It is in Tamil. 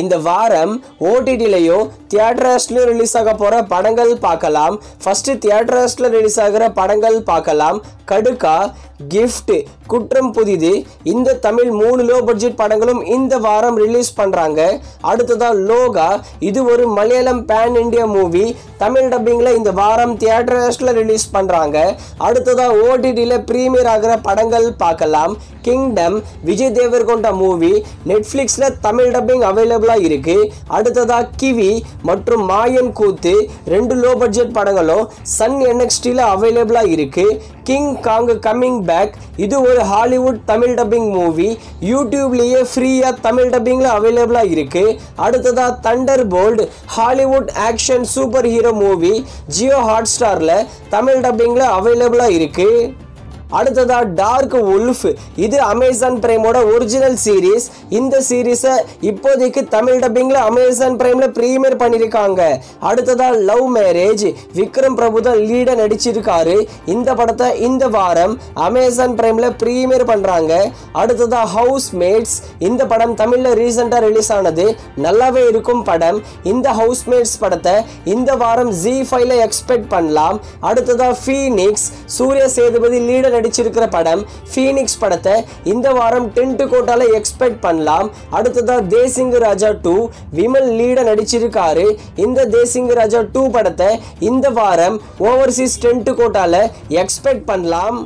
இந்த வாரம் ஓடிடிலையும் தியேட்டர்ஸ்லையும் ரிலீஸ் ஆக போகிற படங்கள் பார்க்கலாம். ஃபஸ்ட்டு தியேட்டர்ஸில் ரிலீஸ் ஆகிற படங்கள் பார்க்கலாம். கடுக்கா, கிஃப்ட், குற்றம் புதிது, இந்த தமிழ் 3 லோ பட்ஜெட் படங்களும் இந்த வாரம் ரிலீஸ் பண்ணுறாங்க. அடுத்ததாக லோகா, இது ஒரு Malayalam pan India movie, Tamil டப்பிங்கில் இந்த வாரம் தியேட்டர்ஸில் ரிலீஸ் பண்ணுறாங்க. அடுத்ததாக ஓடிடியில் ப்ரீமியர் ஆகிற படங்கள் பார்க்கலாம். கிங்டம், விஜய் தேவர்கொண்டா மூவி, நெட்ஃப்ளிக்ஸில் தமிழ் டப்பிங் அவைலபிளாக இருக்குது. அடுத்ததாக கிவி மற்றும் மாயன் கூத்து 2 லோ பட்ஜெட் படங்களும் சன் NXTல அவைலபிளாக இருக்குது. கிங் காங் கம்மிங் பேக், இது ஒரு ஹாலிவுட் தமிழ் டப்பிங் மூவி, யூடியூப்லேயே ஃப்ரீயாக தமிழ் டப்பிங்கில் அவைலபிளாக இருக்குது. அடுத்ததாக Thunderbolt, Hollywood action superhero movie, Jio ஹாட்ஸ்டாரில் தமிழ் டப்பிங்கில் அவைலபிளாக இருக்குது. அடுத்ததாக டார்க் உல்ஃப், இது அமேசான் பிரைமோட ஒரிஜினல் சீரீஸ். இந்த சீரீஸை இப்போதைக்கு தமிழ் டப்பிங்கில் அமேசான் பிரைமில் ப்ரீமியர் பண்ணியிருக்காங்க. அடுத்ததாக லவ் மேரேஜ், விக்ரம் பிரபு தான் லீடாக நடிச்சிருக்காரு. இந்த படத்தை இந்த வாரம் அமேசான் பிரைமில் ப்ரீமியர் பண்ணுறாங்க. அடுத்ததாக ஹவுஸ் மேட்ஸ், இந்த படம் தமிழில் ரீசெண்டாக ரிலீஸ் ஆனது, நல்லாவே இருக்கும் படம். இந்த ஹவுஸ் மேட்ஸ் படத்தை இந்த வாரம் ZEE5ல எக்ஸ்பெக்ட் பண்ணலாம். அடுத்ததாக ஃபீனிக்ஸ், சூர்யா சேதுபதி லீட நடிச்சிருக்கிற படம். ஃபீனிக்ஸ் படத்தை இந்த வாரம் 10 கோட்டால எக்ஸ்பெக்ட் பண்ணலாம். அடுத்ததா தேசிங்கு ராஜா 2, விமல் லீட நடிச்சிருக்காரு. இந்த தேசிங்கு ராஜா 2 படத்தை இந்த வாரம் ஓவர்சீஸ் 10 கோட்டால எக்ஸ்பெக்ட் பண்ணலாம்.